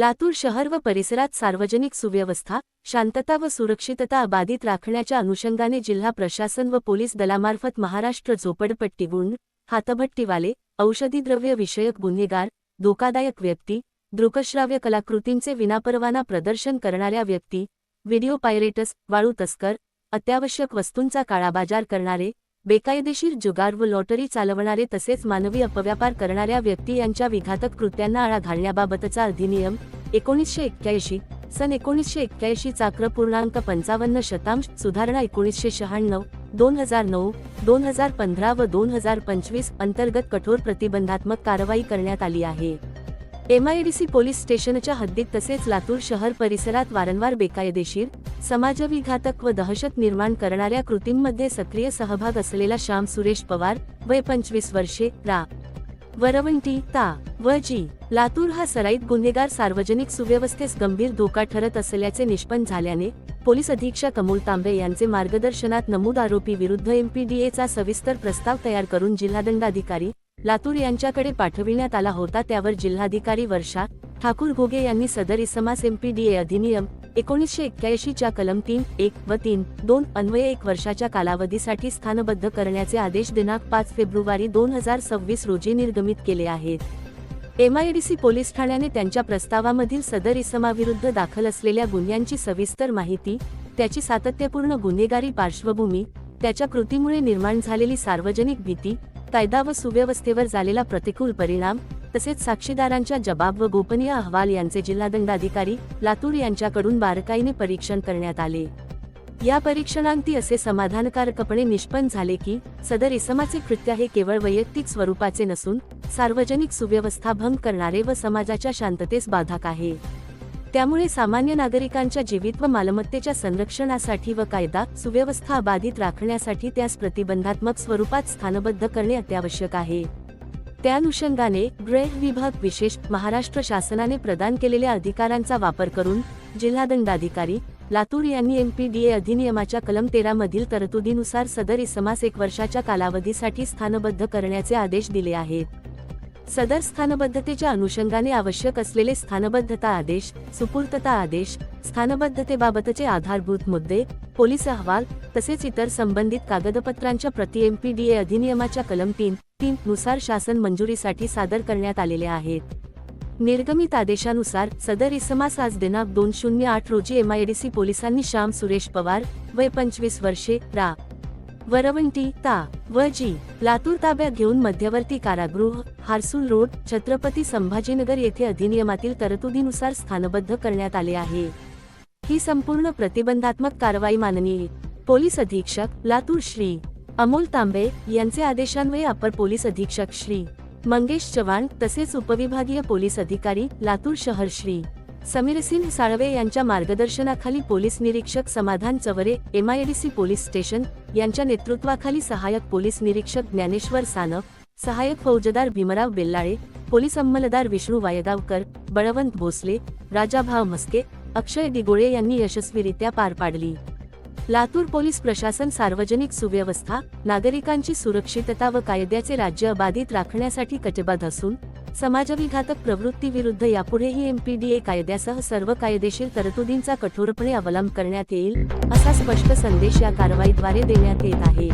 लातूर शहर व परिसरात सार्वजनिक सुव्यवस्था, शांतता व सुरक्षितता अबाधित राखण्याच्या अनुषंगाने जिल्हा प्रशासन व पोलीस दलामार्फत महाराष्ट्र झोपडपट्टी गुंड, हातभट्टीवाले, औषधीद्रव्य विषयक गुन्हेगार, धोकादायक व्यक्ती, दृकश्राव्य कलाकृतींचे विनापरवाना प्रदर्शन करणाऱ्या व्यक्ती, व्हिडिओ पायरेटस, वाळू तस्कर, अत्यावश्यक वस्तूंचा काळाबाजार करणारे, बेकायदेशीर जुगार व लॉटरी चालवणारे तसेच मानवी अपव्यापार करणाऱ्या व्यक्ती यांच्या विघातक कृत्यांना आळा घालण्याबाबतचा अधिनियम 1981 सन 1981 चा क्रम.55 सुधारणा 1996, 2009, 2015 व 2025 अंतर्गत कठोर प्रतिबंधात्मक कारवाई करण्यात आली आहे. MIDC पोलीस स्टेशनच्या हद्दीत तसेच लातूर शहर परिसरात वारंवार बेकायदेशीर, समाजविघातक व दहशत निर्माण करणाऱ्या कृतींमध्ये सक्रिय सहभाग असलेला श्याम सुरेश पवार, वय 25 वर्षे, रा. वरवंटी, ता. व जी. लातूर हा सराईत गुन्हेगार सार्वजनिक सुव्यवस्थेस गंभीर धोका ठरत असल्याचे निष्पन्न झाल्याने पोलीस अधीक्षक अमोल तांबे यांचे मार्गदर्शनात नमूद आरोपी विरुद्ध MPDA चा सविस्तर प्रस्ताव तयार करून जिल्हादंडाधिकारी लातूर यांच्याकडे पाठविण्यात आला होता. त्यावर जिल्हाधिकारी वर्षा ठाकूर घोगे यांनी सदर इसमास MPDA अधिनियम 1981 च्या कलम 3.1 व 3.2 अन्वये 1 वर्षाच्या कालावधीसाठी स्थानबद्ध करण्याचे आदेश दिनांक 5 फेब्रुवारी 2026 रोजी निर्गमित केले आहेत. MIDC पोलीस ठाण्याने त्यांच्या प्रस्तावामधील सदर इसमाविरुद्ध दाखल असलेल्या गुन्ह्यांची सविस्तर माहिती, त्याची सातत्यपूर्ण गुन्हेगारी पार्श्वभूमी, त्याच्या कृतीमुळे निर्माण झालेली सार्वजनिक भीती, कायदा व सुव्यवस्थेवर झालेला प्रतिकूल परिणाम, तसेच साक्षीदारांच्या जबाब व गोपनीय अहवाल यांचे जिल्हादंडाधिकारी लातूर यांच्याकडून बारकाईने परीक्षण करण्यात आले. या परीक्षणांती असे समाधानकारकपणे निष्पन्न झाले की सदर इसमाचे कृत्य हे केवळ वैयक्तिक स्वरूपाचे नसून सार्वजनिक सुव्यवस्था भंग करणारे व समाजाच्या शांततेस बाधक आहे. त्यामुळे सामान्य नागरिकांच्या जीवित व मालमत्तेच्या संरक्षणासाठी व कायदा सुव्यवस्था अबाधित राखण्यासाठी त्यास प्रतिबंधात्मक स्वरूपात स्थानबद्ध करणे अत्यावश्यक आहे. त्या अनुषंगाने गृह विभाग विशेष महाराष्ट्र शासनाने प्रदान केलेल्या अधिकारांचा वापर करून जिल्हादंडाधिकारी लातूर यांनी MPDA अधिनियमाच्या कलम 13 मधील तरतुदीनुसार सदर इसमास 1 वर्षाच्या कालावधीसाठी स्थानबद्ध करण्याचे आदेश दिले आहेत. सदर स्थानबद्धतेच्या अनुषंगाने आवश्यक असलेले स्थानबद्धता आदेश, सुपूर्तता आदेश, स्थानबद्धतेबाबतचे आधारभूत मुद्दे, पोलीस अहवाल तसेच इतर संबंधित कागदपत्रांच्या प्रती MPDA अधिनियमाच्या कलम 3.3 नुसार शासन मंजुरीसाठी सादर करण्यात आलेले आहेत. निर्गमित आदेशानुसार सदर इसमास आज दिनांक 2/08 रोजी MIDC पोलिसांनी श्याम सुरेश पवार, वय 25 वर्षे, रा. वरवंटी, ता. व जी. लातूर ताब्यात घेऊन मध्यवर्ती कारागृह, हार्सूल रोड, छत्रपती संभाजीनगर येथे अधिनियमातील तरतुदीनुसार स्थानबद्ध करण्यात आले आहे. ही संपूर्ण प्रतिबंधात्मक कारवाई माननीय पोलीस अधीक्षक लातूर श्री अमोल तांबे यांचे आदेशान्वये अपर पोलीस अधीक्षक श्री मंगेश चव्हाण तसेच उपविभागीय पोलीस अधिकारी लातूर शहर श्री समीरसिंह साळवे यांच्या मार्गदर्शनाखाली पोलीस निरीक्षक समाधान चवरे MIDC पोलीस स्टेशन यांच्या नेतृत्वाखाली सहाय्यक पोलीस निरीक्षक ज्ञानेश्वर सानप, सहाय्यक फौजदार भीमराव बेल्लाळे, पोलीस अंमलदार विष्णू वायगावकर, बळवंत भोसले, राजाभाव मस्के, अक्षय दिगोळे यांनी यशस्वीरित्या पार पाडली. लातूर पोलीस प्रशासन सार्वजनिक सुव्यवस्था, नागरिकांची सुरक्षितता व कायद्याचे राज्य अबाधित राखण्यासाठी कटिबद्ध असून समाजविघातक प्रवृत्तीविरुद्ध यापुढेही MPDA कायद्यासह सर्व कायदेशीर तरतुदींचा कठोरपणे अवलंब करण्यात येईल असा स्पष्ट संदेश या कारवाईद्वारे देण्यात येत आहे.